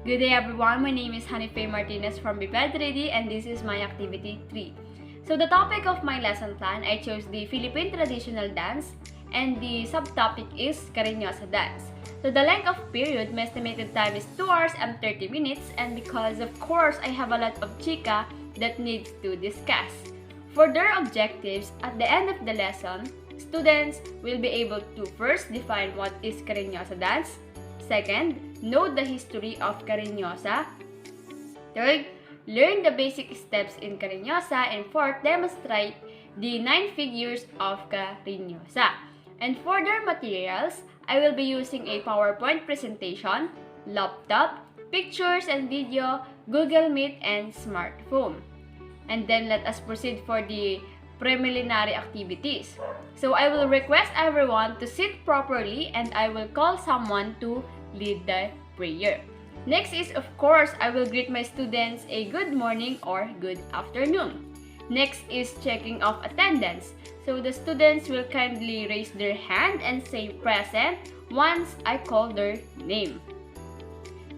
Good day everyone, my name is Hanife Martinez from Biped Ready and this is my activity 3. So the topic of my lesson plan, I chose the Philippine traditional dance and the subtopic is Cariñosa dance. So the length of period, my estimated time is 2 hours and 30 minutes and because of course I have a lot of chika that needs to discuss. For their objectives, at the end of the lesson, students will be able to first define what is Cariñosa dance. Second, know the history of Cariñosa. Third, learn the basic steps in Cariñosa. And fourth, demonstrate the 9 figures of Cariñosa. And for their materials, I will be using a PowerPoint presentation, laptop, pictures and video, Google Meet, and smartphone. And then let us proceed for the preliminary activities. So I will request everyone to sit properly and I will call someone to lead the prayer. Next is, of course, I will greet my students a good morning or good afternoon. Next is checking of attendance. So the students will kindly raise their hand and say present once I call their name.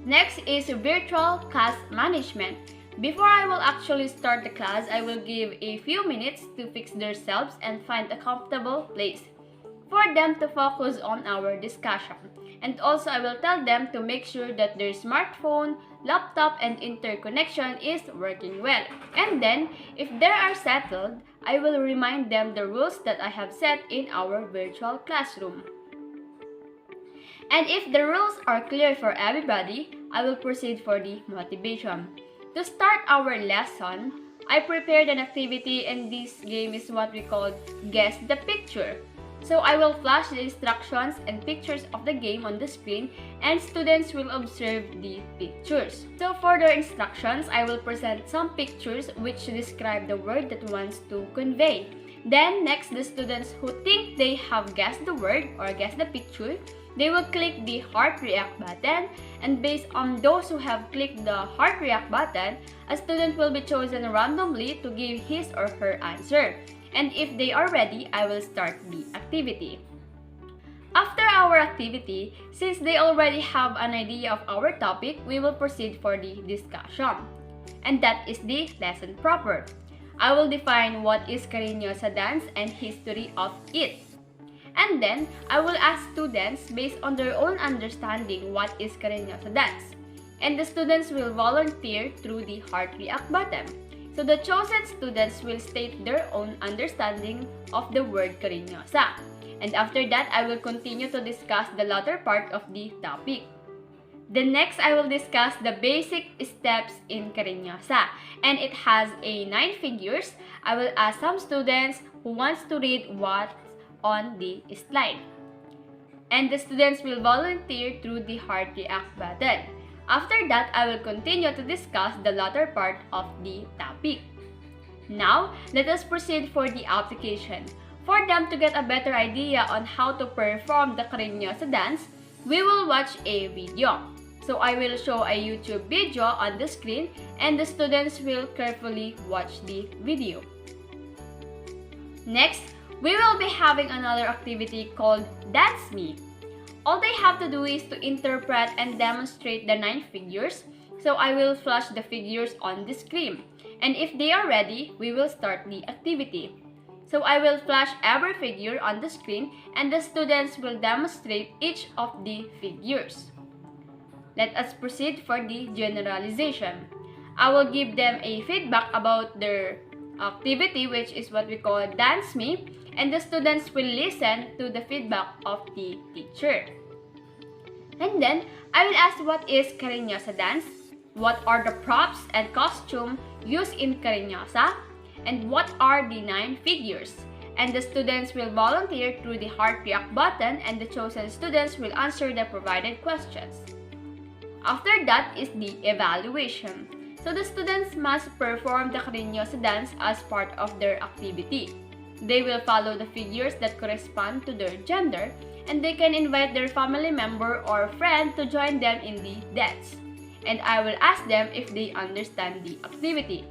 Next is virtual class management. Before I will actually start the class, I will give a few minutes to fix themselves and find a comfortable place for them to focus on our discussion. And also I will tell them to make sure that their smartphone, laptop, and interconnection is working well. And then, if they are settled, I will remind them the rules that I have set in our virtual classroom. And if the rules are clear for everybody, I will proceed for the motivation. To start our lesson, I prepared an activity and this game is what we call Guess the Picture. So I will flash the instructions and pictures of the game on the screen and students will observe the pictures. So for their instructions, I will present some pictures which describe the word that wants to convey. Then next, the students who think they have guessed the word or guessed the picture, they will click the heart react button, and based on those who have clicked the heart react button, a student will be chosen randomly to give his or her answer. And if they are ready, I will start the activity. After our activity, since they already have an idea of our topic, we will proceed for the discussion. And that is the lesson proper. I will define what is Cariñosa dance and history of it. And then, I will ask students based on their own understanding what is Cariñosa dance. And the students will volunteer through the heart react button. So the chosen students will state their own understanding of the word Cariñosa. And after that, I will continue to discuss the latter part of the topic. Then next, I will discuss the basic steps in Cariñosa. And it has a 9 figures. I will ask some students who wants to read what's on the slide. And the students will volunteer through the heart react button. After that, I will continue to discuss the latter part of the topic. Now, let us proceed for the application. For them to get a better idea on how to perform the Cariñosa dance, we will watch a video. So I will show a YouTube video on the screen and the students will carefully watch the video. Next, we will be having another activity called Dance Me. All they have to do is to interpret and demonstrate the 9 figures. So I will flash the figures on the screen. And if they are ready, we will start the activity. So I will flash every figure on the screen and the students will demonstrate each of the figures. Let us proceed for the generalization. I will give them a feedback about their activity, which is what we call Dance Me, and the students will listen to the feedback of the teacher. And then, I will ask what is Cariñosa dance, what are the props and costume used in Cariñosa, and what are the 9 figures. And the students will volunteer through the heart react button and the chosen students will answer the provided questions. After that is the evaluation. So the students must perform the Cariñosa dance as part of their activity. They will follow the figures that correspond to their gender and they can invite their family member or friend to join them in the dance. And I will ask them if they understand the activity.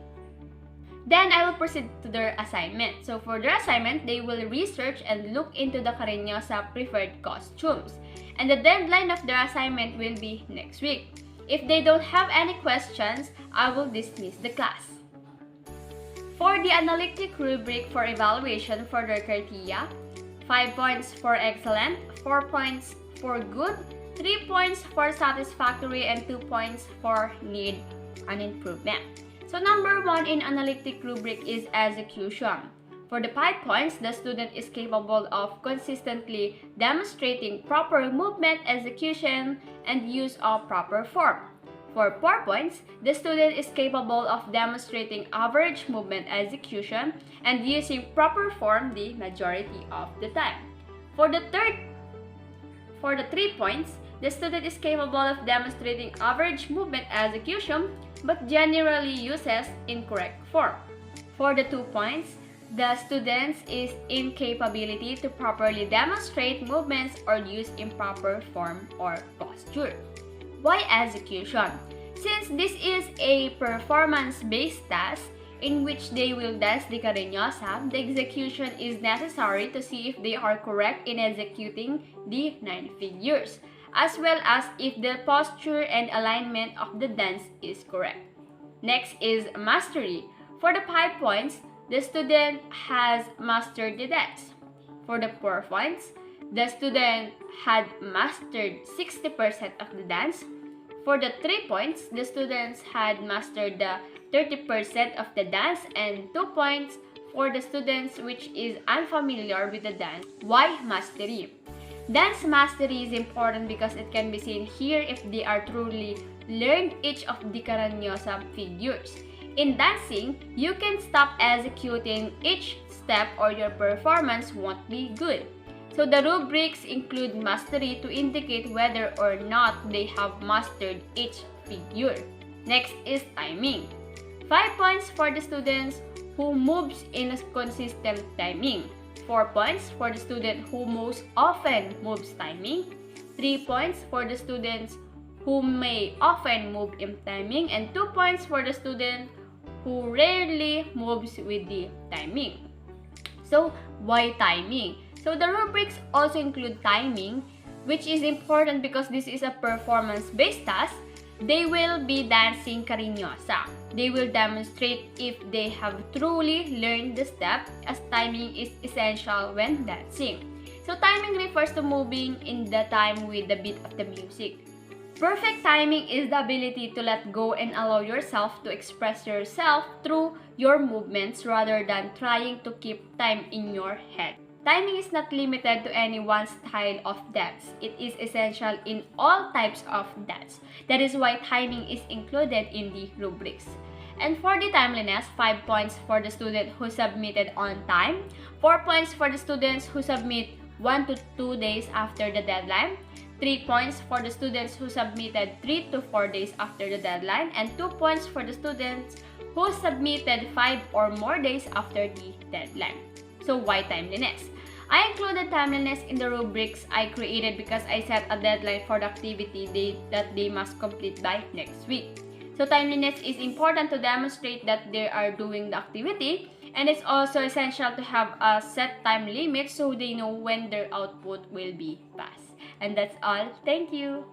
Then I will proceed to their assignment. So for their assignment, they will research and look into the Cariñosa preferred costumes. And the deadline of their assignment will be next week. If they don't have any questions, I will dismiss the class. For the analytic rubric for evaluation for their criteria, 5 points for excellent, 4 points for good, 3 points for satisfactory, and 2 points for need an improvement. So number 1 in analytic rubric is execution. For the 5 points, the student is capable of consistently demonstrating proper movement, execution, and use of proper form. For 4 points, the student is capable of demonstrating average movement execution and using proper form the majority of the time. For the 3 points, the student is capable of demonstrating average movement execution but generally uses incorrect form. For the 2 points, the student is incapability to properly demonstrate movements or use improper form or posture. Why execution? Since this is a performance-based task in which they will dance the Cariñosa, the execution is necessary to see if they are correct in executing the 9 figures, as well as if the posture and alignment of the dance is correct. Next is mastery. For the 5 points, the student has mastered the dance. For the 4 points, the student had mastered 60% of the dance. For the 3 points, the students had mastered the 30% of the dance, and 2 points for the students which is unfamiliar with the dance. Why mastery? Dance mastery is important because it can be seen here if they are truly learned each of the Cariñosa figures. In dancing, you can stop executing each step or your performance won't be good. So the rubrics include mastery to indicate whether or not they have mastered each figure. Next is timing. 5 points for the students who moves in a consistent timing. 4 points for the student who most often moves timing. 3 points for the students who may often move in timing. And 2 points for the student who rarely moves with the timing. So why timing? So the rubrics also include timing, which is important because this is a performance-based task. They will be dancing Cariñosa. They will demonstrate if they have truly learned the step, as timing is essential when dancing. So timing refers to moving in the time with the beat of the music. Perfect timing is the ability to let go and allow yourself to express yourself through your movements rather than trying to keep time in your head. Timing is not limited to any one style of dance. It is essential in all types of dance. That is why timing is included in the rubrics. And for the timeliness, 5 points for the student who submitted on time, 4 points for the students who submit 1 to 2 days after the deadline, 3 points for the students who submitted 3 to 4 days after the deadline, and 2 points for the students who submitted 5 or more days after the deadline. So why timeliness? I included timeliness in the rubrics I created because I set a deadline for the activity that they must complete by next week. So timeliness is important to demonstrate that they are doing the activity, and it's also essential to have a set time limit so they know when their output will be passed. And that's all. Thank you.